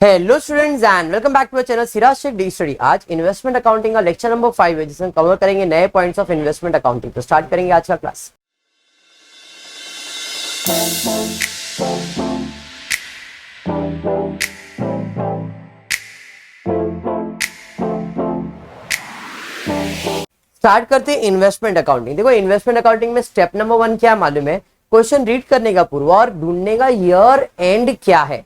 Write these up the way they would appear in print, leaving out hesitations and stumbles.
Hello students and welcome back to our channel Siraj Shaikh the study. आज investment accounting का lecture number 5 है जिसमें cover करेंगे नए पॉइंट्स ऑफ इन्वेस्टमेंट अकाउंटिंग। तो स्टार्ट करेंगे आज का क्लास। स्टार्ट करते हैं इन्वेस्टमेंट अकाउंटिंग। देखो इन्वेस्टमेंट अकाउंटिंग में स्टेप नंबर 1 क्या मालूम है? क्वेश्चन रीड करने का पूर्व और ढूंढने का ईयर एंड क्या है।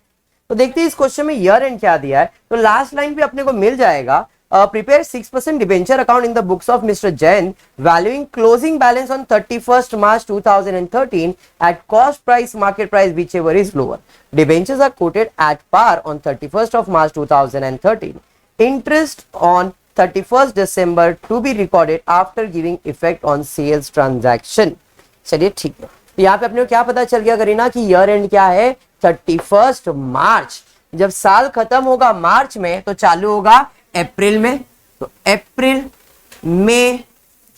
तो देखते हैं इस क्वेश्चन में ईयर एंड क्या दिया है। तो लास्ट लाइन पे अपने को मिल जाएगा, prepare 6% debenture account in the books of mister Jain valuing closing balance on 31st March 2013 at cost price market price whichever is lower. Debentures are quoted at par on 31st of March 2013. Interest on 31st December to be recorded after giving effect on sales transaction. चलिए ठीक है, तो यहाँ पे अपने को क्या पता चल गया करीना कि ईयर एंड क्या है? 31st मार्च। जब साल खत्म होगा मार्च में तो चालू होगा अप्रैल में। तो अप्रैल, मई,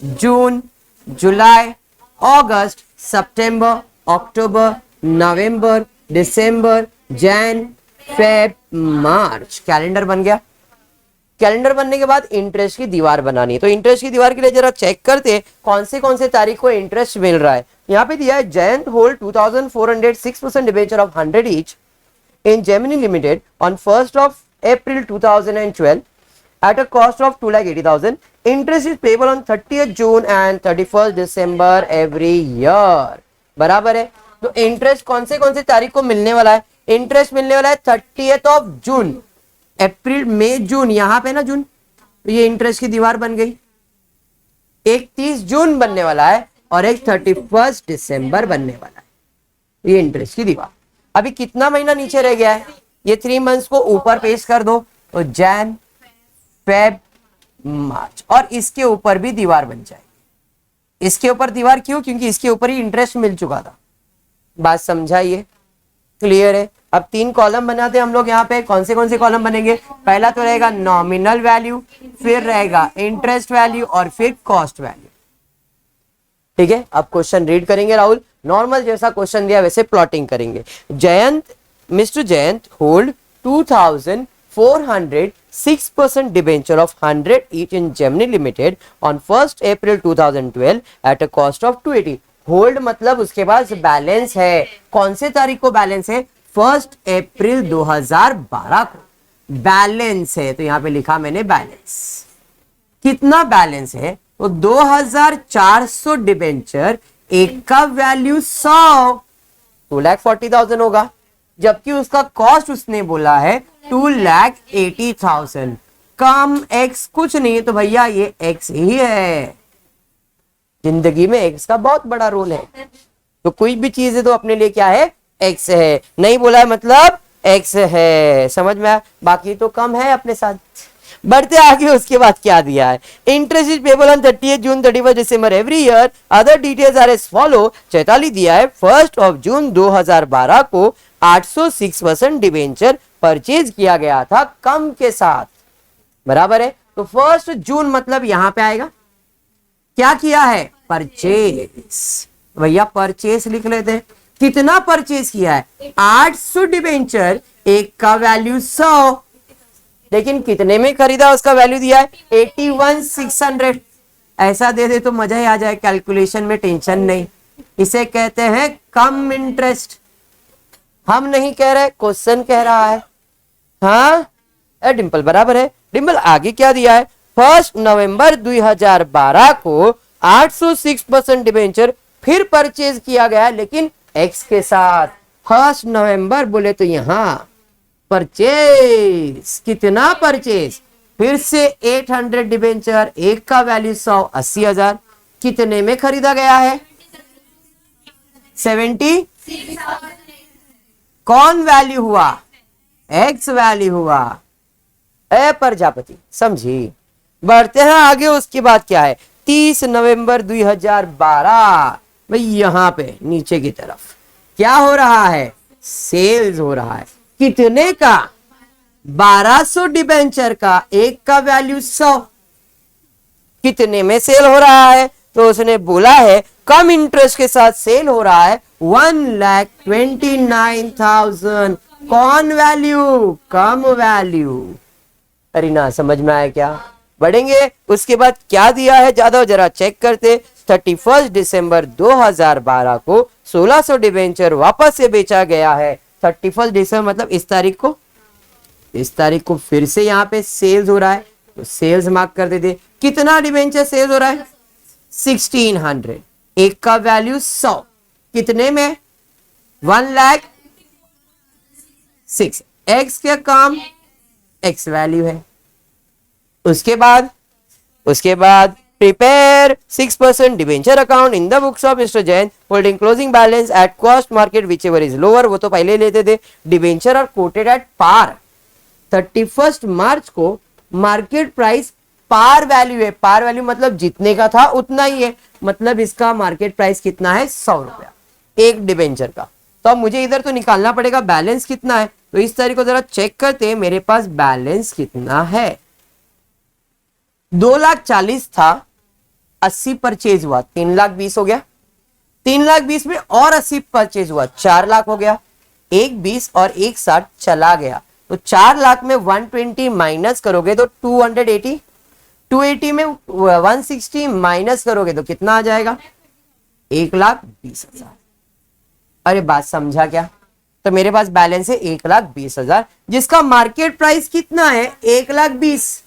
जून, जुलाई, अगस्त, सितंबर, अक्टूबर, नवंबर, दिसंबर, जैन, फेब, मार्च। कैलेंडर बन गया। कैलेंडर बनने के बाद इंटरेस्ट की दीवार बनानी है। तो इंटरेस्ट की दीवार के लिए जरा चेक करते कौन से तारीख को इंटरेस्ट मिल रहा है। यहाँ पे दिया है Jain hold 2406% debenture of 100 each in Gemini limited on 1st of April 2012 at a cost of 2,80,000. Interest is payable on 30th June and 31st December every year. बराबर है। तो इंटरेस्ट कौन से तारीख को मिलने वाला है? इंटरेस्ट मिलने वाला है 30th of June। अप्रैल, मई, जून, यहां पे ना जून, तो ये इंटरेस्ट की दीवार बन गई। एक 30 जून बनने वाला है और एक 31 दिसंबर बनने वाला है। ये इंटरेस्ट की दीवार। अभी कितना महीना नीचे रह गया है? ये 3 मंथ्स को ऊपर पेश कर दो तो जैन, फेब, मार्च, और इसके ऊपर भी दीवार बन जाएगी। इसके ऊपर दीवार क्यों? क्योंकि इसके ऊपर ही इंटरेस्ट मिल चुका था। बात समझाइए, क्लियर है? अब 3 कॉलम बनाते हैं हम लोग। यहाँ पे कौन से कॉलम बनेंगे? पहला तो रहेगा नॉमिनल वैल्यू, फिर रहेगा इंटरेस्ट वैल्यू और फिर कॉस्ट वैल्यू। ठीक है, अब क्वेश्चन रीड करेंगे राहुल। नॉर्मल जैसा क्वेश्चन दिया वैसे प्लॉटिंग करेंगे। Jayant, mister Jayant hold 2406% debenture of 100 each in Gemini Limited on 1st April 2012 at a cost of 280. Hold मतलब उसके पास बैलेंस है। कौन से तारीख को बैलेंस है? 1 अप्रैल 2012 को बैलेंस है। तो यहां पे लिखा मैंने बैलेंस। कितना बैलेंस है? तो 2400 डिबेंचर, एक का वैल्यू 100, 2,40,000 होगा। जबकि उसका कॉस्ट उसने बोला है 2,80,000। कम एक्स कुछ नहीं, तो भैया ये एक्स ही है। जिंदगी में एक्स का बहुत बड़ा रोल है। तो कोई भी चीज है तो अपने लिए क्या है? एक्स है। नहीं बोला है मतलब एक्स है। समझ में आया? बाकी तो कम है अपने साथ। बढ़ते आगे, उसके बाद क्या दिया है? Interest is payable on 30th June 31st December every year. Other details are as follow. 44 दिया है 1st of June 2012 को 806% डिबेंचर परचेज किया गया था कम के साथ। बराबर है। तो 1st जून मतलब यहां पे आएगा। क्या किया है? परचेज। भैया परचेज लिख लेते हैं। कितना परचेज किया है? 800 डिबेंचर, एक का वैल्यू 100, लेकिन कितने में खरीदा? उसका वैल्यू दिया है 81,600। ऐसा दे दे तो मजा ही आ जाए, कैलकुलेशन में टेंशन नहीं। इसे कहते हैं कम इंटरेस्ट। हम नहीं कह रहे, क्वेश्चन कह रहा है। हाँ डिंपल बराबर है। डिंपल आगे क्या दिया है? 1 नवंबर 2012 को 806% डिबेंचर फिर परचेज किया गया, लेकिन एक्स के साथ। 1 नवंबर बोले तो यहां परचेज। कितना परचेज? फिर से 800 डिबेंचर, एक का वैल्यू 100, 80,000। कितने में खरीदा गया है? 70। कौन वैल्यू हुआ? एक्स वैल्यू हुआ। ए प्रजापति समझी। बढ़ते हैं आगे, उसके बाद क्या है? 30 नवंबर 2012 भाई यहां पे नीचे की तरफ क्या हो रहा है? सेल्स हो रहा है। कितने का? 1200 डिबेंचर का, एक का वैल्यू 100। कितने में सेल हो रहा है? तो उसने बोला है कम इंटरेस्ट के साथ सेल हो रहा है 1,29,000 कौन वैल्यू, कम वैल्यू। अरे ना, समझ में आया क्या? बढ़ेंगे। उसके बाद क्या दिया है ज्यादा, जरा चेक करते। 31 दिसंबर 2012 को 1600 डिबेंचर वापस से बेचा गया है। 31 दिसंबर मतलब इस तारीख को, इस तारीख को फिर से यहाँ पे सेल्स हो रहा है, तो सेल्स मार्क कर देते। कितना डिबेंचर सेल्स हो रहा है? 1600। एक का वैल्यू 100, कितने में? 1,06,000। एक्स क्या काम, एक्स वैल्यू है। उसके बाद prepare 6% debenture account in the books of mister Jain holding closing balance at cost market whichever is lower. वो तो पहले लेते थे। Debenture are quoted at par. 31 मार्च को मार्केट प्राइस पार वैल्यू है। पार वैल्यू मतलब जितने का था उतना ही है, मतलब इसका मार्केट प्राइस कितना है? 100 रुपया एक डिबेंचर का। तो अब मुझे इधर तो निकालना पड़ेगा बैलेंस कितना है। तो इस तारीख को जरा चेक करते हैं, मेरे पास बैलेंस कितना है। 2,40,000 था, 80 परचेज हुआ, 3,20,000 हो गया। 3,20,000 में और 80 परचेज हुआ, 4 लाख हो गया। 1,20 और 1,60 चला गया, तो 4 लाख में 120 माइनस करोगे तो 280। 280 में 160 माइनस करोगे तो कितना आ जाएगा? 1,20,000। अरे बात समझा क्या? तो मेरे पास बैलेंस है 1,20,000, जिसका मार्केट प्राइस कितना है? 1,20,000।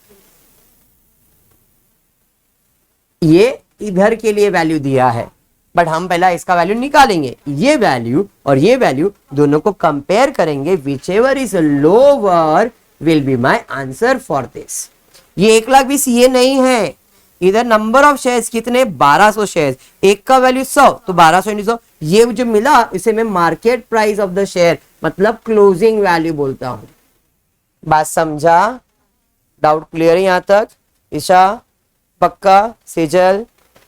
ये इधर के लिए वैल्यू दिया है, बट हम पहला इसका वैल्यू निकालेंगे। ये वैल्यू और ये वैल्यू दोनों को कंपेयर करेंगे। Which ever is lower will be my answer for this. ये 1,20,000 ये नहीं है, इधर नंबर ऑफ शेयर्स कितने? 1200 शेयर्स। एक का वैल्यू 100, तो 1200 × 100 ये जो मिला इसे मैं market price of the share मतलब क्लोजिंग वैल्यू बोलता हूं। बात समझा? डाउट क्लियर है यहां तक? ईशा पक्का? सेजल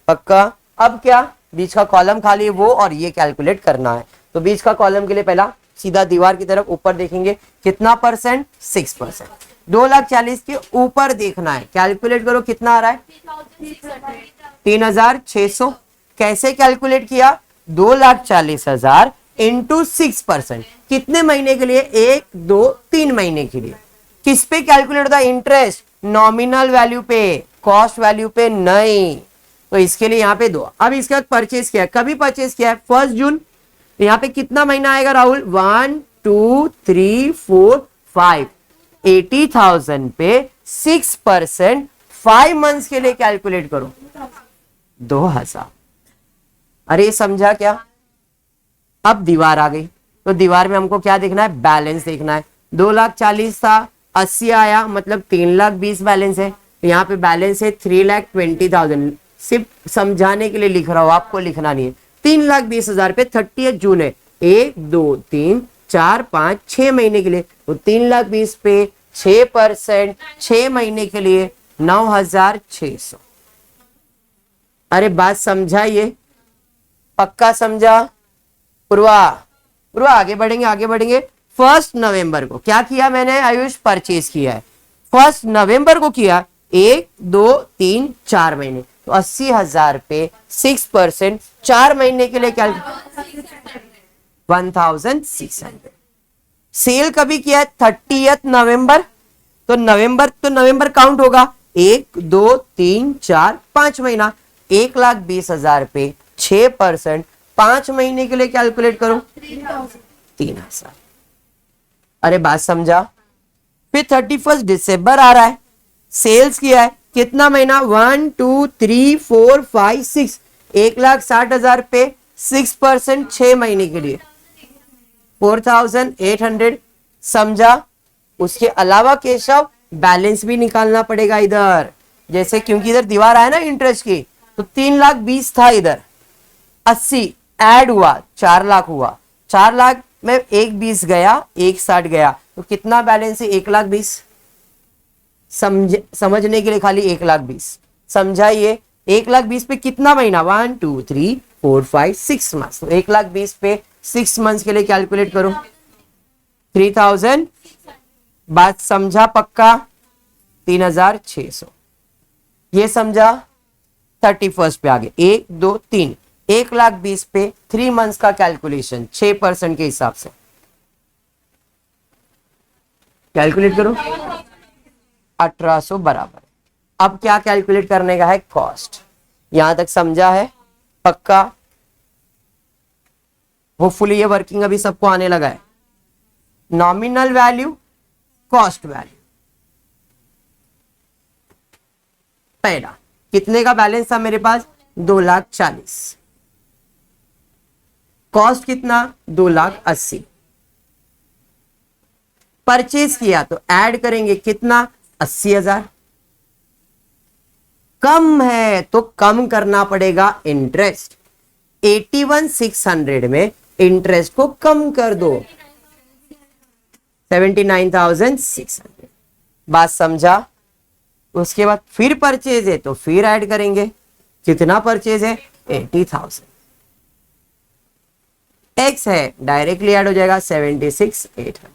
पक्का? अब क्या, बीच का कॉलम खाली है वो और ये कैलकुलेट करना है। तो बीच का कॉलम के लिए पहला सीधा दीवार की तरफ ऊपर देखेंगे, कितना परसेंट? 6%। 2,40,000 के ऊपर देखना है, कैलकुलेट करो कितना आ रहा है? 3,600। कैसे कैलकुलेट किया? 2,40,000 इंटू 6%। कितने महीने के लिए? 1, 2, 3 महीने के लिए। किस पे कैलकुलेट होता है? इंटरेस्ट नॉमिनल वैल्यू पे, कॉस्ट वैल्यू पे नहीं। तो इसके लिए यहाँ पे 2। अब इसके बाद परचेज किया, कभी परचेज किया है? 1 जून। तो यहाँ पे कितना महीना आएगा राहुल? 1, 2, 3, 4, 5। 80,000 पे 6% 5 मंथ्स के लिए कैलकुलेट करो, 2,000। अरे समझा क्या? अब दीवार आ गई, तो दीवार में हमको क्या देखना है? बैलेंस देखना है। 2,40,000 था, 80 आया, मतलब 3,20,000 बैलेंस है। यहाँ पे बैलेंस है 3,20,000। सिर्फ समझाने के लिए लिख रहा हूं, आपको लिखना नहीं है। 3,20,000 पे 30 जून है। 1, 2, 3, 4, 5, 6 महीने के लिए। तो 3,20,000 पे 6%, 6 महीने के लिए 9,600। अरे बात समझा? ये पक्का समझा? पूर्वा आगे बढ़ेंगे, आगे बढ़ेंगे। 1 नवंबर को क्या किया मैंने आयुष? परचेज किया है। 1 नवंबर को किया, 1, 2, 3, 4 महीने। तो 80,000 पे 6%, 4 महीने के लिए क्या? 1,600। सेल कभी किया है? 30 नवंबर। तो नवंबर काउंट होगा। 1, 2, 3, 4, 5 महीना। 1,20,000 पे 6%, 5 महीने के लिए कैलकुलेट करो, 3,000। अरे बात समझा? फिर 31 दिसंबर आ रहा है, सेल्स किया है, कितना महीना? 1, 2, 3, 4, 5, 6। 1,60,000 पे 6%, 6 महीने के लिए 4,800। समझा? उसके अलावा केशव बैलेंस भी निकालना पड़ेगा इधर, जैसे क्योंकि इधर दीवार आया ना इंटरेस्ट की, तो 3,20,000 था, इधर 80 ऐड हुआ, 4 लाख हुआ। 4 लाख में 1,20 गया, 1,60 गया, तो कितना बैलेंस है? 1,20,000। समझने के लिए खाली 1,20,000 समझाइए। 1,20,000 पे कितना महीना? 1, 2, 3, 4, 5, 6 मंथ्स। तो 1,20,000 पे 6 मंथ्स के लिए कैलकुलेट करो, 3,000। बात समझा पक्का? 3,600। ये समझा? 31 पे आगे 1, 2, 3। 1,20,000 पे 3 मंथ्स का कैलकुलेशन 6% के हिसाब से। कैलकुलेट करो, 1800 बराबर। अब क्या कैलकुलेट करने का है, कॉस्ट। यहां तक समझा है पक्का? होपफुली ये वर्किंग अभी सबको आने लगा है। Nominal value, cost value. पहला कितने का बैलेंस था मेरे पास, 2,40,000। कॉस्ट कितना, 2,80,000। परचेज किया तो ऐड करेंगे कितना, 80,000। कम है तो कम करना पड़ेगा इंटरेस्ट। 81,600 में इंटरेस्ट को कम कर दो, 79,600। बात समझा? उसके बाद फिर परचेज है तो फिर ऐड करेंगे, कितना परचेज है, 80,000। एक्स है डायरेक्टली ऐड हो जाएगा, 76,800।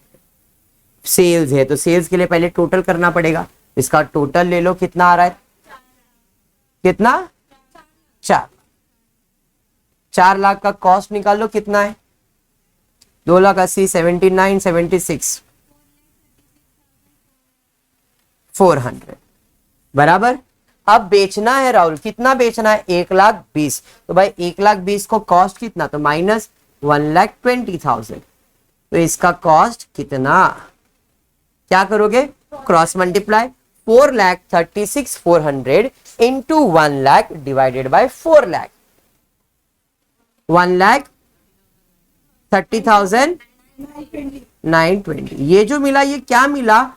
सेल्स है तो सेल्स के लिए पहले टोटल करना पड़ेगा, इसका टोटल ले लो, कितना आ रहा है, कितना, 4 लाख का कॉस्ट निकाल लो, कितना है, 2,80,000, 79, 76, 400 बराबर। अब बेचना है राहुल, कितना बेचना है, 1,20,000। तो भाई 1,20,000 को कॉस्ट कितना, तो माइनस 1,20,000। तो इसका कॉस्ट कितना, क्या करोगे, cross multiply, 4,36,400 into 1,00,000 divided by 4,00,000, 1,30,920। ये जो मिला ये क्या मिला,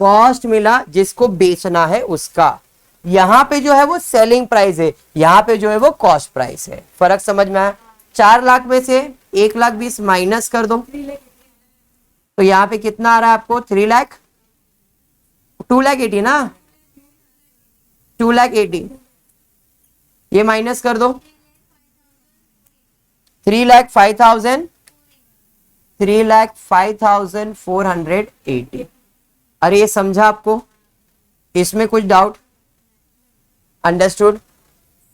कॉस्ट मिला, जिसको बेचना है उसका। यहां पे जो है वो सेलिंग प्राइस है, यहां पे जो है वो कॉस्ट प्राइस है। फर्क समझ में आया? 4 लाख में से 1,20,000 माइनस कर दो, तो यहां पे कितना आ रहा है आपको, 3 लाख, 2,80,000 ना, 2,80,000। ये माइनस कर दो, 3,05,000, 3,05,480। अरे ये समझा आपको, इसमें कुछ डाउट, अंडरस्टूड?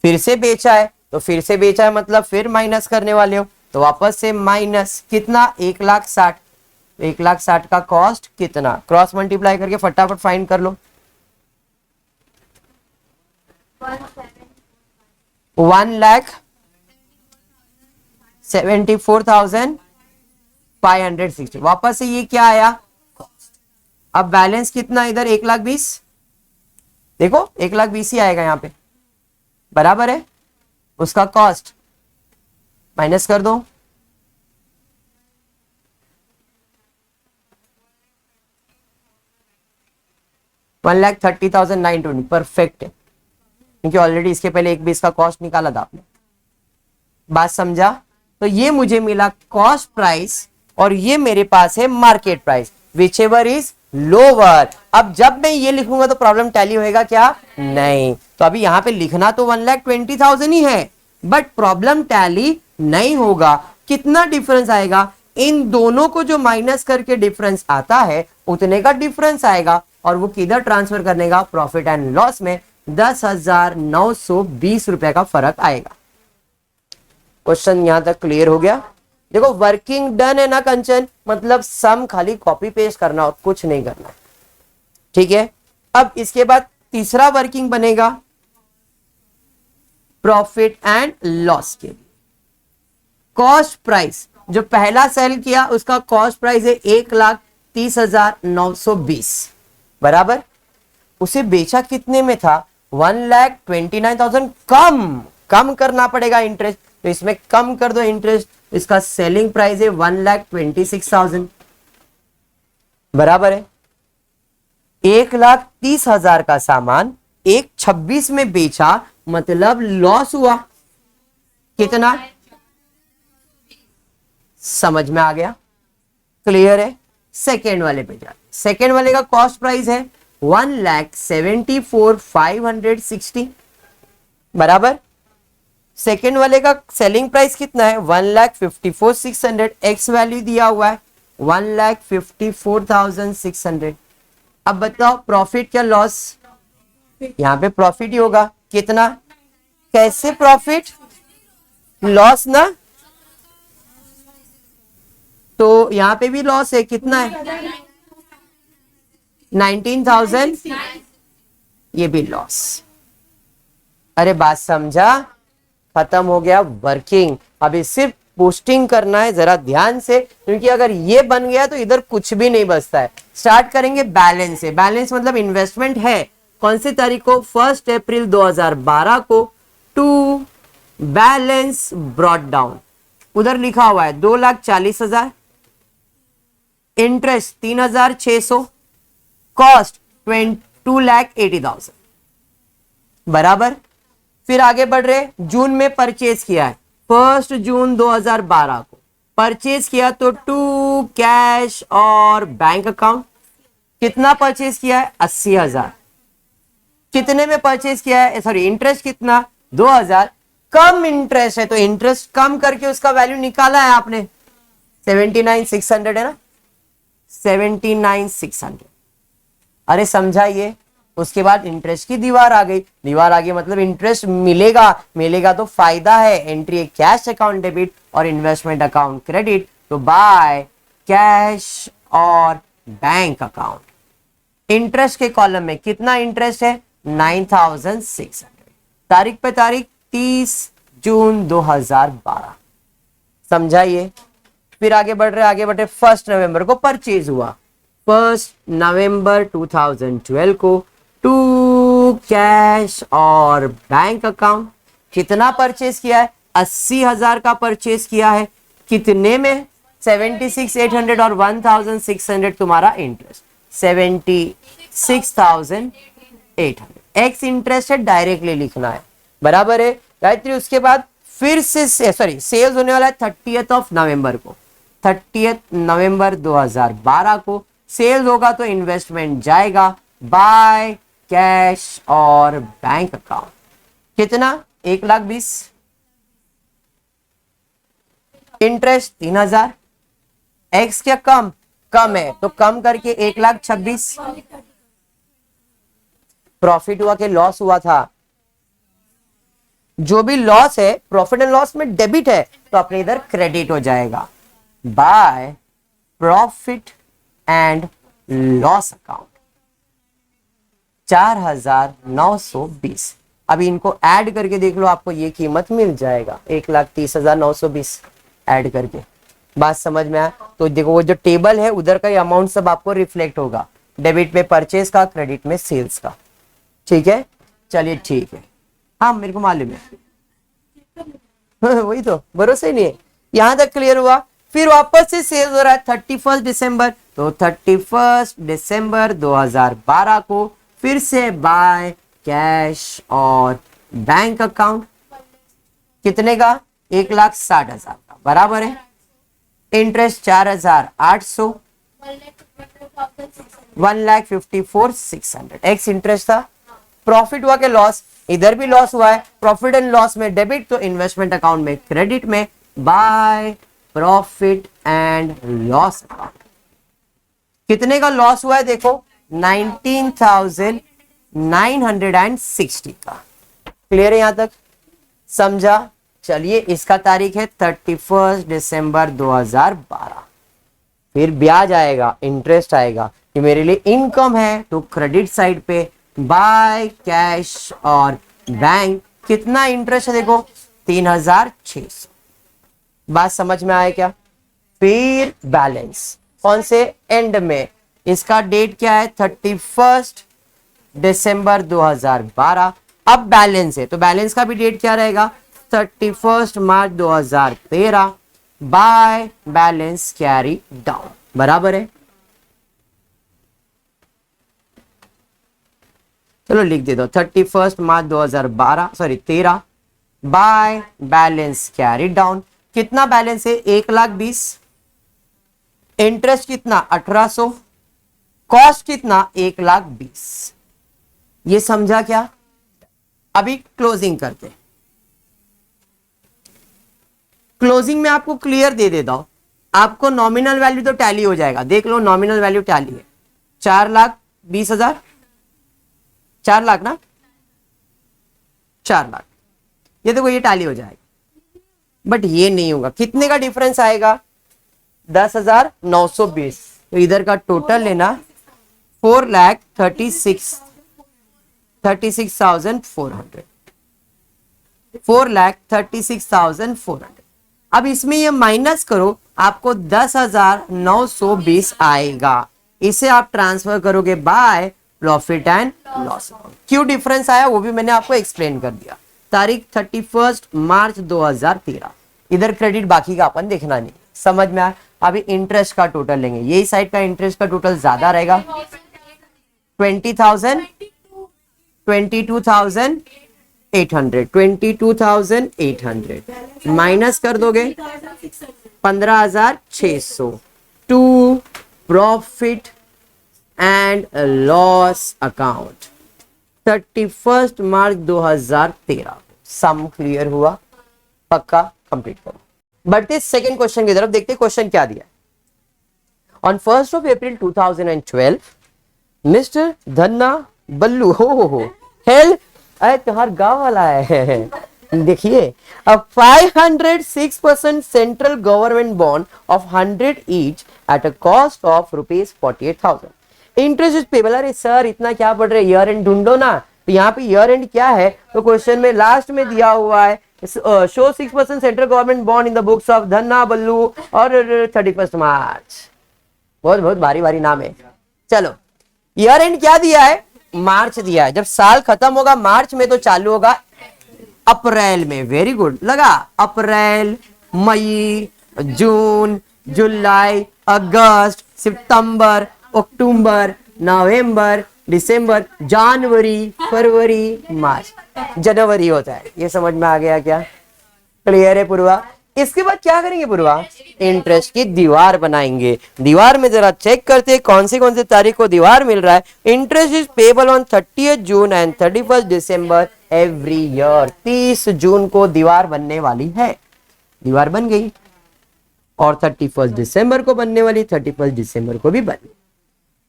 फिर से बेचा है तो फिर से बेचा है मतलब फिर माइनस करने वाले हो, तो वापस से माइनस कितना, 1,60,000। 1,60,000 का कॉस्ट कितना, क्रॉस मल्टीप्लाई करके फटाफट फाइंड कर लो, 1,74,560। वापस से ये क्या आया, अब बैलेंस कितना इधर, 1,20,000। देखो 1,20,000 ही आएगा यहां पे, बराबर है। उसका कॉस्ट माइनस कर दो, $1,30,920। परफेक्ट है, क्योंकि ऑलरेडी इसके पहले 1,20,000 का कॉस्ट निकाला था आपने। बात समझा? तो ये मुझे मिला कॉस्ट प्राइस और ये मेरे पास है market price, whichever is lower. अब जब मैं ये लिखूंगा तो प्रॉब्लम टैली होएगा क्या, नहीं। तो अभी यहां पे लिखना तो 1,20,000 ही है, बट प्रॉब्लम टैली नहीं होगा। कितना डिफरेंस आएगा, इन दोनों को जो माइनस करके डिफरेंस आता है उतने का डिफरेंस आएगा, और वो किधर ट्रांसफर करने का, प्रॉफिट एंड लॉस में 10,920 रुपए का फर्क आएगा। क्वेश्चन यहां तक क्लियर हो गया? देखो वर्किंग डन है ना कंचन, मतलब सम खाली कॉपी पेस्ट करना और कुछ नहीं करना, ठीक है। अब इसके बाद तीसरा वर्किंग बनेगा प्रॉफिट एंड लॉस के लिए। कॉस्ट प्राइस, जो पहला सेल किया उसका कॉस्ट प्राइस है 1,30,920, बराबर। उसे बेचा कितने में था, 1,29,000। कम करना पड़ेगा इंटरेस्ट, तो इसमें कम कर दो इंटरेस्ट। इसका सेलिंग प्राइस है 1,26,000, बराबर है। 1,30,000 का सामान 1,26 में बेचा, मतलब लॉस हुआ, कितना, समझ में आ गया, क्लियर है। सेकेंड वाले पे जा, सेकेंड वाले का कॉस्ट प्राइस है 1,74,560, बराबर। सेकेंड वाले का सेलिंग प्राइस कितना है, 1,54,600। एक्स वैल्यू दिया हुआ है 1,54,600। अब बताओ प्रॉफिट क्या लॉस, यहां पे प्रॉफिट ही होगा, कितना, कैसे प्रॉफिट, लॉस ना, तो यहां पे भी लॉस है, कितना है, 19,000, ये भी लॉस। अरे बात समझा, खत्म हो गया वर्किंग। अभी सिर्फ पोस्टिंग करना है, जरा ध्यान से, क्योंकि अगर ये बन गया तो इधर कुछ भी नहीं बचता है। स्टार्ट करेंगे बैलेंस से। बैलेंस मतलब इन्वेस्टमेंट है कौन सी तारीख को, 1 अप्रैल 2012 को, टू बैलेंस ब्रॉट डाउन। उधर लिखा हुआ है 2,40,000, इंटरेस्ट 3,600, कॉस्ट 2,80,000 बराबर। फिर आगे बढ़ रहे, जून में परचेज किया है, 1 जून 2012 को परचेज किया, तो टू कैश और बैंक अकाउंट। कितना परचेज किया है, 80,000। कितने में परचेज किया है, सॉरी इंटरेस्ट कितना, 2,000। कम इंटरेस्ट है तो इंटरेस्ट कम करके उसका वैल्यू निकाला है आपने, 79,600 है ना, 79,600। अरे समझाइए। उसके बाद इंटरेस्ट की दीवार आ गई। दीवार आ गई मतलब इंटरेस्ट मिलेगा, मिलेगा तो फायदा है। एंट्री कैश अकाउंट डेबिट और इन्वेस्टमेंट अकाउंट क्रेडिट, तो बाय कैश और बैंक अकाउंट। इंटरेस्ट के कॉलम में कितना इंटरेस्ट है, 9,600। तारीख पे तारीख 30 जून 2012। समझाइए। फिर आगे बढ़ रहे, 1 नवंबर को परचेज हुआ, 1 नवंबर 2012 को, टू कैश और बैंक अकाउंट। कितना परचेज किया है, 80,000 का परचेज किया है। कितने में, 76,800 और 1,600 तुम्हारा इंटरेस्ट, 76,800। एक्स इंटरेस्ट है, डायरेक्टली लिखना है, बराबर है गायत्री। उसके बाद फिर से सॉरी सेल्स होने वाला है 30 नवंबर को, 30 नवंबर 2012 को सेल्स होगा तो इन्वेस्टमेंट जाएगा बाय कैश और बैंक अकाउंट। कितना, 1,20,000। इंटरेस्ट 3,000। एक्स क्या कम, कम है तो कम करके 1,26,000। प्रॉफिट हुआ कि लॉस हुआ था, जो भी लॉस है प्रॉफिट एंड लॉस में डेबिट है तो अपने इधर क्रेडिट हो जाएगा by profit and loss account, 4,920। अभी इनको ऐड करके देख लो, आपको ये कीमत मिल जाएगा, 1,30,920 ऐड करके। बात समझ में आया? तो देखो वो जो टेबल है उधर का अमाउंट सब आपको रिफ्लेक्ट होगा, डेबिट में परचेज का, क्रेडिट में सेल्स का। ठीक है, चलिए ठीक है। हाँ मेरे को मालूम है वही तो, भरोसा ही नहीं है। यहां तक क्लियर हुआ। फिर वापस से सेल्स हो रहा है 31 दिसंबर, तो 31 दिसंबर 2012 को फिर से बाय कैश और बैंक अकाउंट। कितने का, 1,60,000 का, बराबर है। इंटरेस्ट 4,800, 1,54,600 एक्स इंटरेस्ट था। प्रॉफिट हुआ के लॉस, इधर भी लॉस हुआ है, प्रॉफिट एंड लॉस में डेबिट तो इन्वेस्टमेंट अकाउंट में क्रेडिट में by profit and loss account. कितने का लॉस हुआ है देखो, 19,960 का। क्लियर है यहां तक, समझा? चलिए इसका तारीख है 31 दिसंबर 2012। फिर ब्याज आएगा, इंटरेस्ट आएगा, कि मेरे लिए इनकम है तो क्रेडिट साइड पे बाय कैश और बैंक। कितना इंटरेस्ट है देखो, 3,600। बात समझ में आया क्या? फिर बैलेंस कौन से एंड में, इसका डेट क्या है, 31 दिसंबर 2012। अब बैलेंस है तो बैलेंस का भी डेट क्या रहेगा, 31 मार्च 2013 बाय बैलेंस कैरी डाउन, बराबर है। चलो लिख दे दो, 31 मार्च 2012 sorry 13 by balance carry down. कितना बैलेंस है, 1,20,000। इंटरेस्ट कितना, 1,800। कॉस्ट कितना, 1,20,000। ये समझा क्या? अभी क्लोजिंग करते। क्लोजिंग में आपको क्लियर दे देता हूं, आपको नॉमिनल वैल्यू तो टैली हो जाएगा, देख लो नॉमिनल वैल्यू टैली है, 4,20,000, 4 लाख ना, 4 लाख। ये देखो ये टैली हो जाएगा, बट ये नहीं होगा। कितने का डिफरेंस आएगा, 10,920। तो इधर का टोटल लेना 4,36,400, 4,36,400। अब इसमें ये माइनस करो, आपको 10,920 आएगा। इसे आप ट्रांसफर करोगे by profit and loss account. क्यों डिफरेंस आया वो भी मैंने आपको एक्सप्लेन कर दिया। तारीख 31 मार्च 2013। इधर क्रेडिट बाकी का अपन देखना नहीं, समझ में आया। अभी इंटरेस्ट का टोटल लेंगे, यही साइड का इंटरेस्ट का टोटल ज्यादा रहेगा। 20,000, 22,800 माइनस कर दोगे 15,600 to profit and loss account 31 मार्च 2013। सम क्लियर हुआ? पक्का कंप्लीट करो। बढ़ते सेकंड क्वेश्चन की तरफ, देखते क्वेश्चन क्या दिया। On 1st of April 2012 mister Dhanna Ballu हो हेल्प, अरे तुम्हार गांव वाला है देखिए, अब 506% central government bond of 100 each at a cost of ₹48,000। Interest is payable. अरे सर इतना क्या पढ़ रहे, ईयर एंड ढूंढो ना। तो यहाँ पे ईयर एंड क्या है, तो क्वेश्चन में लास्ट में दिया हुआ है show 6% central government bond in the books of Dhanna Ballu और 31 मार्च। बहुत बहुत भारी भारी नाम है। चलो ईयर एंड क्या दिया है, मार्च दिया है। जब साल खत्म होगा मार्च में तो चालू होगा अप्रैल में। वेरी गुड, लगा अप्रैल, मई, जून, जुलाई, अगस्त, सितंबर, अक्टूबर, नवंबर, दिसंबर, जनवरी, फरवरी, मार्च, जनवरी होता है। ये समझ में आ गया क्या? क्लियर है पूर्वा? इसके बाद क्या करेंगे पूर्वा, इंटरेस्ट की दीवार बनाएंगे। दीवार में जरा चेक करते हैं कौन से तारीख को दीवार मिल रहा है। Interest is payable on 30 June and 31 December every year. 30 जून को दीवार बनने वाली है, दीवार बन गई, और 31 दिसंबर को बनने वाली, 31 दिसंबर को भी बन गई।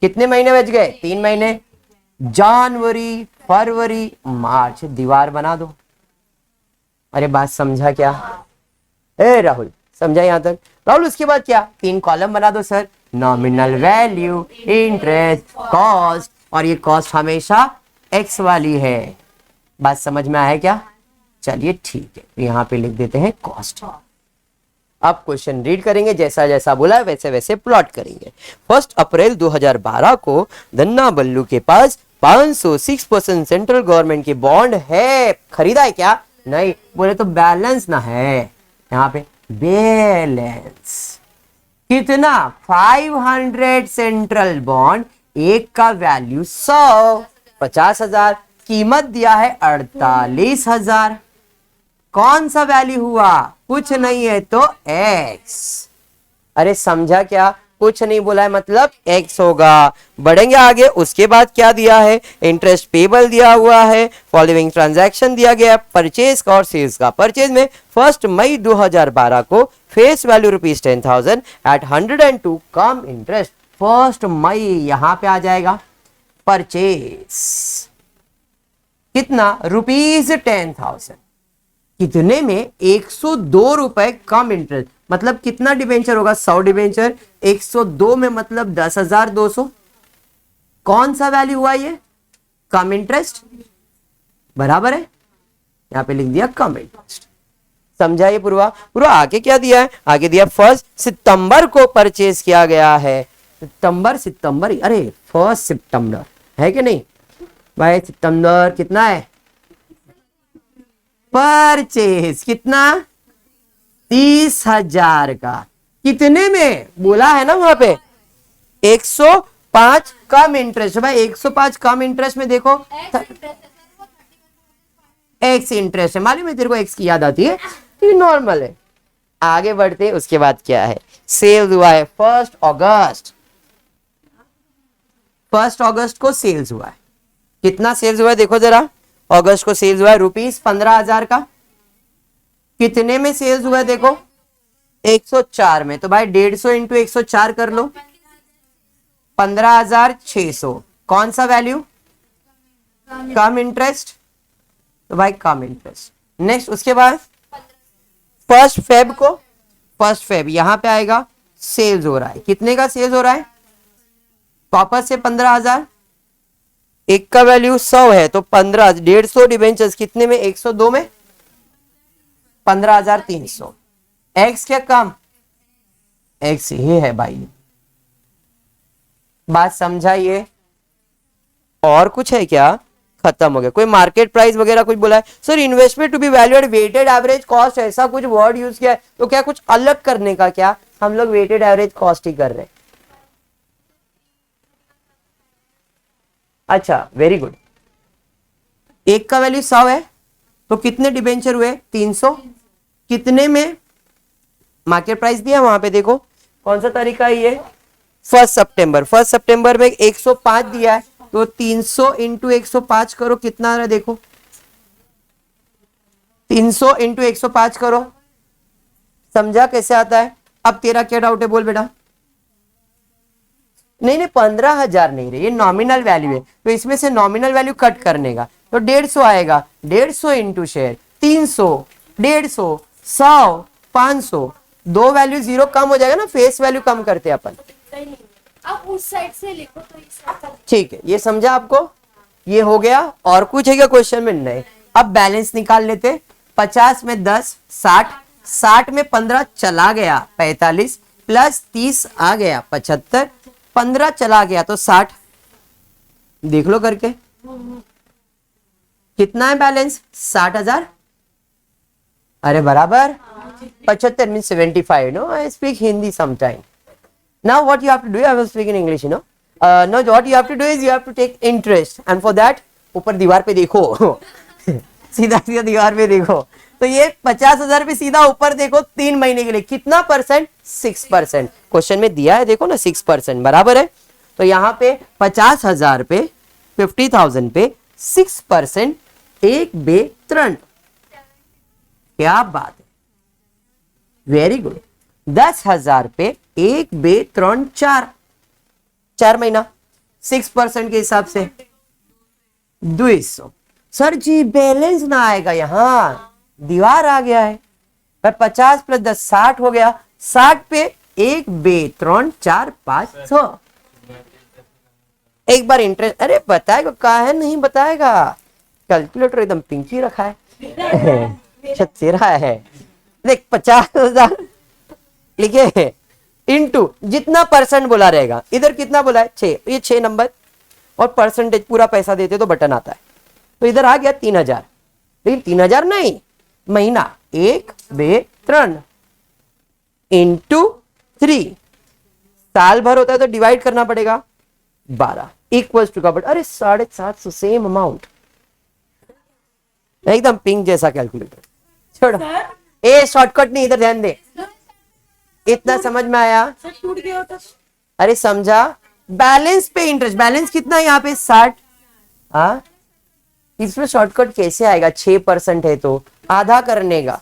कितने महीने बच गए? 3 महीने, जनवरी, फरवरी, मार्च। दीवार बना दो। अरे बात समझा क्या? ए राहुल समझा यहां तक? राहुल उसके बाद क्या? 3 कॉलम बना दो sir, nominal value, interest, cost, और ये कॉस्ट हमेशा एक्स वाली है। बात समझ में आया क्या? चलिए ठीक है, यहां पे लिख देते हैं कॉस्ट। अब क्वेश्चन रीड करेंगे, जैसा जैसा बोला वैसे वैसे प्लॉट करेंगे। 1 अप्रैल 2012 को धन्ना बल्लू के पास 506% सेंट्रल गवर्नमेंट की बॉन्ड है। खरीदा है क्या? नहीं। बोले तो बैलेंस ना है, यहाँ पे बैलेंस कितना? 500 सेंट्रल बॉन्ड, एक का वैल्यू 100, 50,000, कीमत दिया है 48,000। कौन सा वैल्यू हुआ? कुछ नहीं है तो एक्स। अरे समझा क्या? कुछ नहीं बोला है मतलब एक्स होगा। बढ़ेंगे आगे, उसके बाद क्या दिया है? इंटरेस्ट पेबल दिया हुआ है, फॉलोइंग ट्रांजैक्शन दिया गया है, परचेज का और सेल्स का। परचेज में 1 मई 2012 को फेस वैल्यू ₹10,000 एट 102 कम इंटरेस्ट। 1 मई यहां पे आ जाएगा। परचेज कितना? ₹10,000। कितने में? 102 रुपए कम इंटरेस्ट। मतलब कितना डिबेंचर होगा? 100 डिबेंचर, 102 में मतलब 10,200। कौन सा वैल्यू हुआ ये? कम इंटरेस्ट, बराबर है, यहां पे लिख दिया कम इंटरेस्ट। समझा ये पूर्वा? पूर्वा आगे क्या दिया है? आगे दिया 1 सितंबर को परचेज किया गया है। सितंबर, अरे 1 सितंबर है कि नहीं भाई? सितंबर कितना है? परचेज कितना? 30,000 का। कितने में बोला है ना वहां पे? 105 कम इंटरेस्ट। भाई 105 कम इंटरेस्ट में देखो एक्स इंटरेस्ट है, मालूम है तेरे को? एक्स की याद आती है, ये नॉर्मल है। आगे बढ़ते, उसके बाद क्या है? सेल्स हुआ है 1 अगस्त। 1 अगस्त को सेल्स हुआ है। कितना सेल्स हुआ है देखो जरा। अगस्त को सेल्स हुआ है ₹15,000 का। कितने में सेल्स हुआ है देखो? 104 में। तो भाई 150 इंटू 104 कर लो, 15,600। कौन सा वैल्यू? कम इंटरेस्ट। तो भाई कम इंटरेस्ट। नेक्स्ट उसके बाद 1 फेब को, 1 फेब यहां पे आएगा, सेल्स हो रहा है। कितने का सेल्स हो रहा है? वापस से 15,000, एक का वैल्यू 100 है तो 15, 150 डिबेंचर्स कितने में, 102 में 15,300। एक्स क्या कम, एक्स ये है भाई, बात समझाइए। और कुछ है क्या, खत्म हो गया। कोई मार्केट प्राइस वगैरह कुछ बोला है sir, investment to be valued weighted average cost, ऐसा कुछ वर्ड यूज किया है तो क्या कुछ अलग करने का, क्या हम लोग वेटेड एवरेज कॉस्ट ही कर रहे हैं। अच्छा वेरी गुड। एक का वैल्यू 100 है तो कितने डिबेंचर हुए, 300, कितने में मार्केट प्राइस दिया वहां पे देखो, कौन सा तरीका है ये, 1 सितंबर, 1 सितंबर में 105 दिया है तो 300 इंटू 105 करो, कितना आ रहा है देखो, 300 इंटू 105 करो, समझा कैसे आता है। अब तेरा क्या डाउट है, बोल बेटा। नहीं नहीं 15,000 नहीं रही, ये नॉमिनल वैल्यू है तो इसमें से नॉमिनल वैल्यू कट करने का तो 150 आएगा, 150 इंटू शेयर 300, 150, 100, 500, दो वैल्यू जीरो कम हो जाएगा ना, फेस वैल्यू कम करते हैं अपन। आप उस साइड से लिखो तो इस साइड से। ठीक है, ये समझा आपको, ये हो गया। और कुछ है क्या क्वेश्चन में, नहीं। अब बैलेंस निकाल लेते, 50 में 10 60, 60 में 15 चला गया 45, प्लस 30 आ गया 75, 15 चला गया तो 60, देख लो करके कितना है बैलेंस, 60,000। अरे बराबर, 75 mean 75, no I speak Hindi sometime. Now what you have to do, I will speak in English, you know. Now what you have to do is you have to take interest, and for that ऊपर दीवार पे देखो सीधा सीधा दीवार पे देखो, तो ये 50,000 पे सीधा ऊपर देखो 3 महीने के लिए कितना परसेंट, 6%। क्वेश्चन में दिया है देखो ना 6% बराबर है, तो यहाँ पे 50,000 पे 50,000 पे 6%, 1/3, क्या बात है, वेरी गुड। 10,000 पे 1/3, 4 महीना, 6% के हिसाब से 200। सर जी बैलेंस ना आएगा, यहां दीवार आ गया है, 50 प्लस 10 60 हो गया, 60 पे 1/3, 4, 5, 6। एक बार इंटरेस्ट, अरे बताएगा कहा है, नहीं बताएगा, कैलकुलेटर एकदम पिंकी रखा है तेरा है, देख 50,000 लिखे इनटू जितना परसेंट बोला रहेगा, इधर कितना बोला है 6, ये 6 नंबर और परसेंटेज पूरा पैसा देते तो बटन आता है, तो इधर आ गया 3,000, लेकिन 3,000 नहीं, महीना 1/3 इंटू 3, साल भर होता है तो डिवाइड करना पड़ेगा 12 इक्वल्स टू का, बट अरे 750 सेम अमाउंट, एकदम पिंक जैसा कैलकुलेटर। छोड़ो, ए शॉर्टकट नहीं, इधर ध्यान दे, इतना समझ में आया, टूट गया तो अरे समझा। बैलेंस पे इंटरेस्ट, बैलेंस कितना है यहाँ पे 60, हाँ इसमें शॉर्टकट कैसे आएगा, 6% है तो आधा करने का,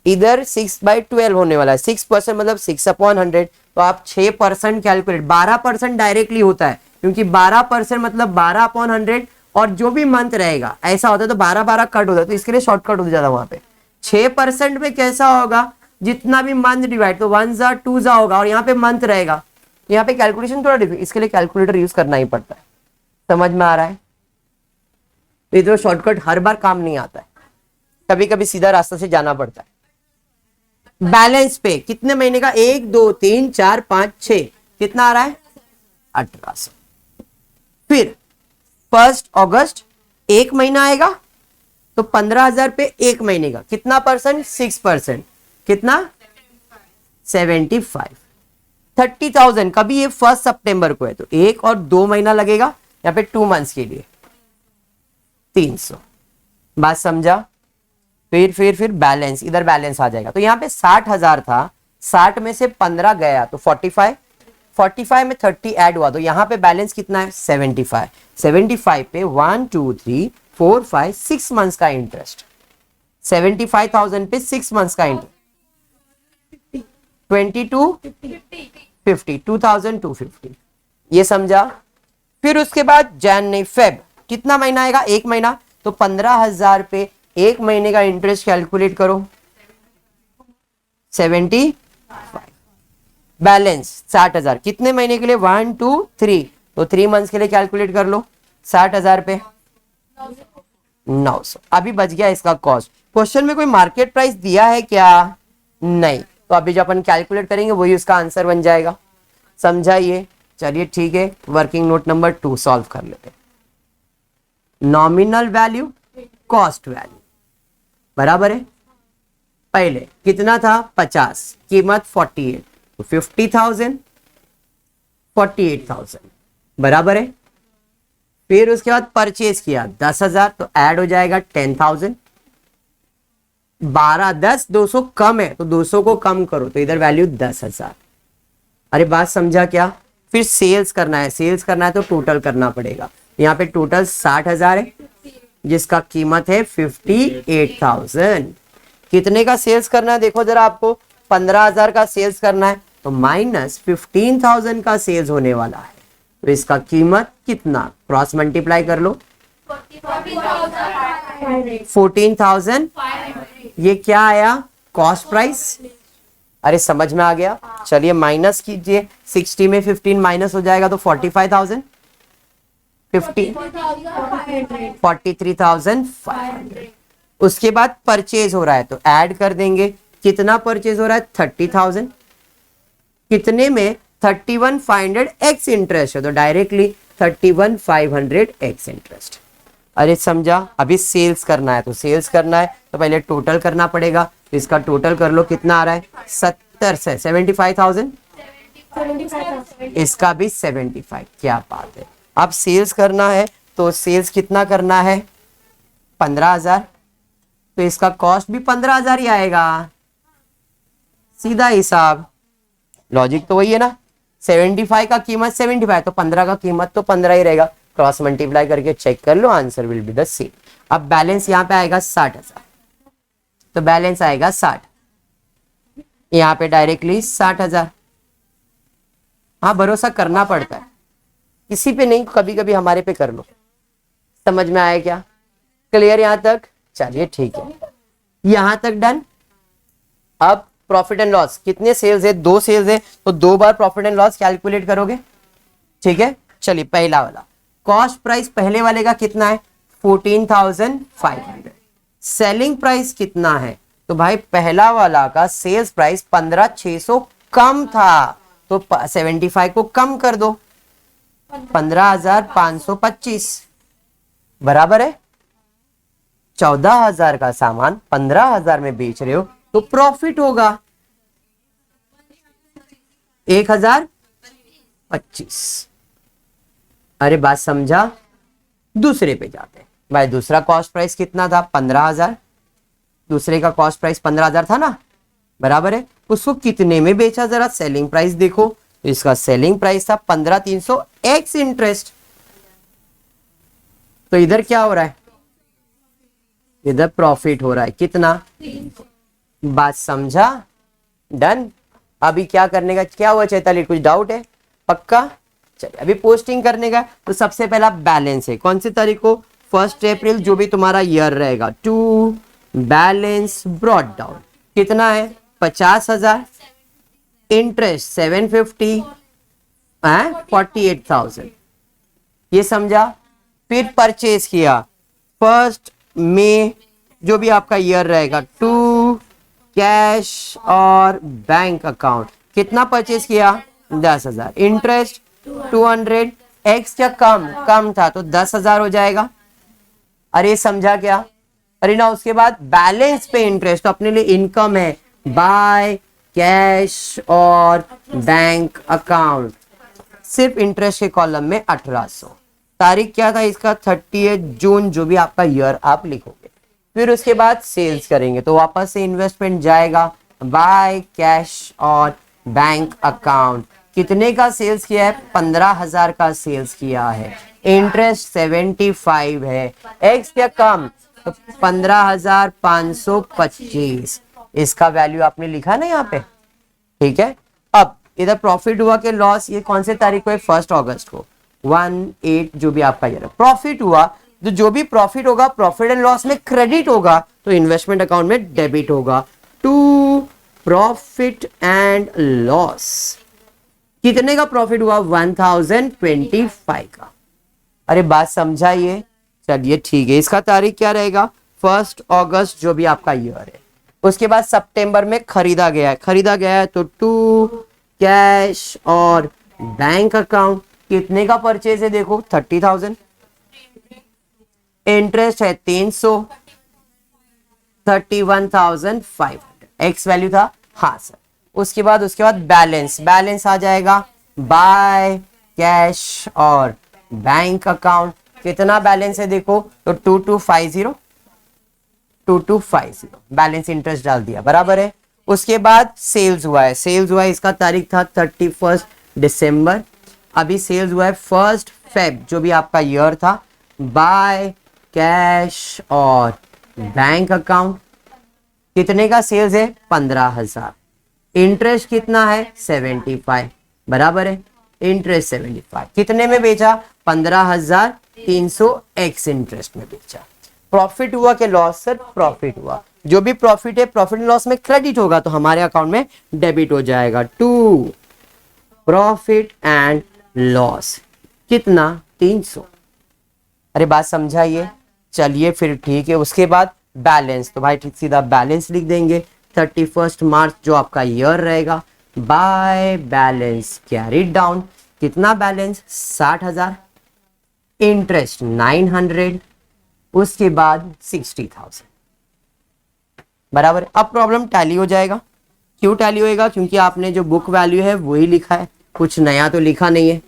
इधर 6/12 होने वाला है, 6% मतलब 6/100, तो आप 6% कैलकुलेट, 12% डायरेक्टली होता है क्योंकि 12% मतलब 12/100, और जो भी मंथ रहेगा ऐसा होता है तो 12 कट होता है, तो इसके लिए शॉर्टकट हो जाता है वहां पे। 6% पे कैसा होगा, जितना भी मंथ डिवाइड, तो 1 जा 2 जा होगा, और यहाँ पे मंथ रहेगा, यहाँ पे कैलकुलेशन थोड़ा डिफिकल्ट, इसके लिए कैलकुलेटर यूज करना ही पड़ता है। समझ में आ रहा है, तो इधर शॉर्टकट हर बार काम नहीं आता है, कभी कभी सीधा रास्ता से जाना पड़ता है। बैलेंस पे कितने महीने का, 1 2 3 4 5 6, कितना आ रहा है 1800। फिर 1 अगस्त एक महीना आएगा तो 15,000 पे एक महीने का कितना परसेंट, 6%, कितना 75। 30,000 कभी ये 1 सितंबर को है तो 1 और 2 महीना लगेगा, यहाँ पे 2 मंथ्स के लिए 300। बात समझा। फिर बैलेंस, इधर बैलेंस आ जाएगा, तो यहाँ पे 60,000 था, 60 में से 15 गया तो 45 में 30 ऐड हुआ तो यहाँ पे बैलेंस कितना है 75 पे 1 2 3 4 5 6 मंथ्स का इंटरेस्ट, 75,000 पे 6 मंथ्स का इंटरेस्ट, 50 2,250, ये समझा। फिर उसके बाद जनवरी फेब कितना महीना आएगा, एक महीना, तो 15,000 पे एक महीने का इंटरेस्ट कैलकुलेट करो, 75। बैलेंस 60,000 कितने महीने के लिए, 1 2 3, तो 3 मंथ्स के लिए कैलकुलेट कर लो। 60,000 पे 900, अभी बच गया इसका कॉस्ट। क्वेश्चन में कोई मार्केट प्राइस दिया है क्या, नहीं, तो अभी जो अपन कैलकुलेट करेंगे वही उसका आंसर बन जाएगा। समझाइए, चलिए ठीक है, वर्किंग नोट नंबर 2 सॉल्व कर लेते हैं। नॉमिनल वैल्यू कॉस्ट वैल्यू बराबर है, पहले कितना था 50, कीमत 48, तो 50,000 48,000 बराबर है। फिर उसके बाद परचेज किया 10,000, तो ऐड हो जाएगा 10,000। 12 10 200 कम है, तो 200 को कम करो, तो इधर वैल्यू 10,000। अरे बात समझा क्या। फिर सेल्स करना है, सेल्स करना है तो टोटल करना पड़ेगा। यहाँ पे टोटल 60,000 है, जिसका कीमत है 58,000। कितने का सेल्स करना है देखो जरा, आपको 15,000 का सेल्स करना है, तो माइनस 15,000 का सेल्स होने वाला है, तो इसका कीमत कितना, क्रॉस मल्टीप्लाई कर लो, 14,000। ये क्या आया, कॉस्ट प्राइस। अरे समझ में आ गया, चलिए माइनस कीजिए, 60 में 15 माइनस हो जाएगा तो 45,000, 43,500। उसके बाद परचेज हो रहा है तो ऐड कर देंगे, कितना परचेज हो रहा है 30,000, कितने में 31,500 एक्स इंटरेस्ट है, तो डायरेक्टली 31,500 एक्स इंटरेस्ट। अरे समझा, अभी सेल्स करना है, तो सेल्स करना है तो पहले टोटल करना पड़ेगा, तो इसका टोटल कर लो, कितना आ रहा है 70 से 75,000, इसका भी 75। क्या बात है। अब सेल्स करना है तो सेल्स कितना करना है 15,000, तो इसका कॉस्ट भी 15,000 ही आएगा, सीधा हिसाब, लॉजिक तो वही है ना। 75 का कीमत 75, तो 15 का कीमत तो 15 ही रहेगा, क्रॉस मल्टीप्लाई करके चेक कर लो, answer will be the same. अब बैलेंस यहाँ पे आएगा 60,000, तो बैलेंस आएगा 60, यहाँ पे डायरेक्टली 60,000। हाँ भरोसा करना पड़ता है, किसी पे नहीं, कभी कभी हमारे पे कर लो। समझ में आया क्या, क्लियर यहाँ तक, चलिए ठीक है, यहां तक डन। अब प्रॉफिट एंड लॉस, कितने सेल्स है, 2 सेल्स है, तो 2 बार प्रॉफिट एंड लॉस कैलकुलेट करोगे, ठीक है। चलिए पहला वाला कॉस्ट प्राइस, पहले वाले का कितना है 14,500, सेलिंग प्राइस कितना है, तो भाई पहला वाला का सेल्स प्राइस 15,600 कम था, तो 75 को कम कर दो, 15,525 बराबर है। 14,000 का सामान 15,000 में बेच रहे हो तो प्रॉफिट होगा 1,025। अरे बात समझा। दूसरे पे जाते हैं भाई, दूसरा कॉस्ट प्राइस कितना था 15,000, दूसरे का कॉस्ट प्राइस 15,000 था ना, बराबर है। उसको कितने में बेचा, जरा सेलिंग प्राइस देखो, तो इसका सेलिंग प्राइस था 15,300 एक्स इंटरेस्ट, तो इधर क्या हो रहा है, इधर प्रॉफिट हो रहा है, कितना, बात समझा, डन। अभी क्या करने का, क्या हुआ चैताली, कुछ डाउट है, पक्का। चलिए अभी पोस्टिंग करने का, तो सबसे पहला बैलेंस है, कौन सी तारीख को 1 अप्रैल, जो भी तुम्हारा ईयर रहेगा, टू बैलेंस ब्रॉट डाउन, कितना है 50,000, इंटरेस्ट 750, 48,000, ये समझा। फिर परचेज किया 1 मई, जो भी आपका ईयर रहेगा, टू कैश और बैंक अकाउंट, कितना परचेज किया 10,000, इंटरेस्ट 200, एक्स क्या कम था तो 10,000 हो जाएगा। अरे समझा क्या, अरे ना उसके बाद बैलेंस पे इंटरेस्ट, तो अपने लिए इनकम है बाय कैश और बैंक अकाउंट, सिर्फ इंटरेस्ट के कॉलम में 1800, तारीख क्या था इसका 30 जून, जो भी आपका ईयर आप लिखोगे। फिर उसके बाद सेल्स करेंगे तो वापस से इन्वेस्टमेंट जाएगा बाय कैश और बैंक अकाउंट, कितने का सेल्स किया है 15,000 का सेल्स किया है, इंटरेस्ट 75 है, एक्स क्या कम तो 15,525, इसका वैल्यू आपने लिखा ना यहाँ पे, ठीक है। अब इधर प्रॉफिट हुआ कि लॉस, ये कौन से तारीख को है 1 अगस्त को, 1/8 जो भी आपका ईयर है, प्रॉफिट हुआ तो जो भी प्रॉफिट होगा प्रॉफिट एंड लॉस में क्रेडिट होगा, तो इन्वेस्टमेंट अकाउंट में डेबिट होगा, टू प्रॉफिट एंड लॉस, कितने का प्रॉफिट हुआ? 1025 का। अरे बात समझाइए। चलिए ठीक है, इसका तारीख क्या रहेगा? 1 अगस्त जो भी आपका ईयर है। उसके बाद सितंबर में खरीदा गया है तो टू कैश और बैंक अकाउंट। कितने का परचेज है? देखो 30,000। इंटरेस्ट है 300, 31,500। एक्स वैल्यू था, हाँ सर। उसके बाद बैलेंस आ जाएगा बाय कैश और बैंक अकाउंट। कितना बैलेंस है देखो तो 2250 बैलेंस इंटरेस्ट डाल दिया, बराबर है। उसके बाद सेल्स हुआ है इसका तारीख था 31 दिसंबर। अभी सेल्स हुआ है 1 फेब जो भी आपका ईयर था। बाय कैश और बैंक अकाउंट। कितने का सेल्स है? 15,000। इंटरेस्ट कितना है? 75, बराबर है। इंटरेस्ट 75 कितने में बेचा? 15,300 एक्स इंटरेस्ट में बेचा। प्रॉफिट हुआ कि लॉस? सर प्रॉफिट हुआ। जो भी प्रॉफिट है प्रॉफिट एंड लॉस में क्रेडिट होगा तो हमारे अकाउंट में डेबिट हो जाएगा। टू प्रॉफिट एंड लॉस कितना? 300। अरे बात समझाइए। चलिए फिर ठीक है। उसके बाद बैलेंस, तो भाई ठीक सीधा बैलेंस लिख देंगे। 31 मार्च जो आपका ईयर रहेगा। By balance carried down. कितना बैलेंस? 60,000। इंटरेस्ट 900। उसके बाद 60,000, बराबर। अब प्रॉब्लम टैली हो जाएगा। क्यों टैली होएगा? क्योंकि आपने जो बुक वैल्यू है वही लिखा है, कुछ नया तो लिखा नहीं है।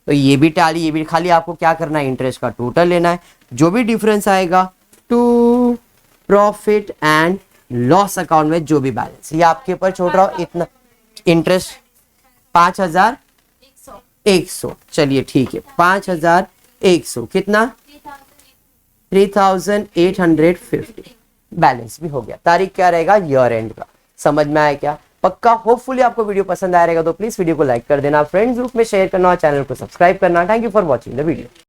तो ये भी टैली, ये भी। खाली आपको क्या करना है? इंटरेस्ट का टोटल लेना है। जो भी डिफरेंस आएगा to profit and loss account में जो भी बैलेंस, ये आपके ऊपर छोड़ रहा हूं। इतना इंटरेस्ट 5,100। चलिए ठीक है, 5,100 कितना? 3,850 बैलेंस भी हो गया। तारीख क्या रहेगा? ईयर एंड का। समझ में आया क्या? पक्का होपफुली आपको वीडियो पसंद आया रहेगा तो प्लीज वीडियो को लाइक कर देना, फ्रेंड्स ग्रुप में शेयर करना और चैनल को सब्सक्राइब करना। Thank you for watching the video.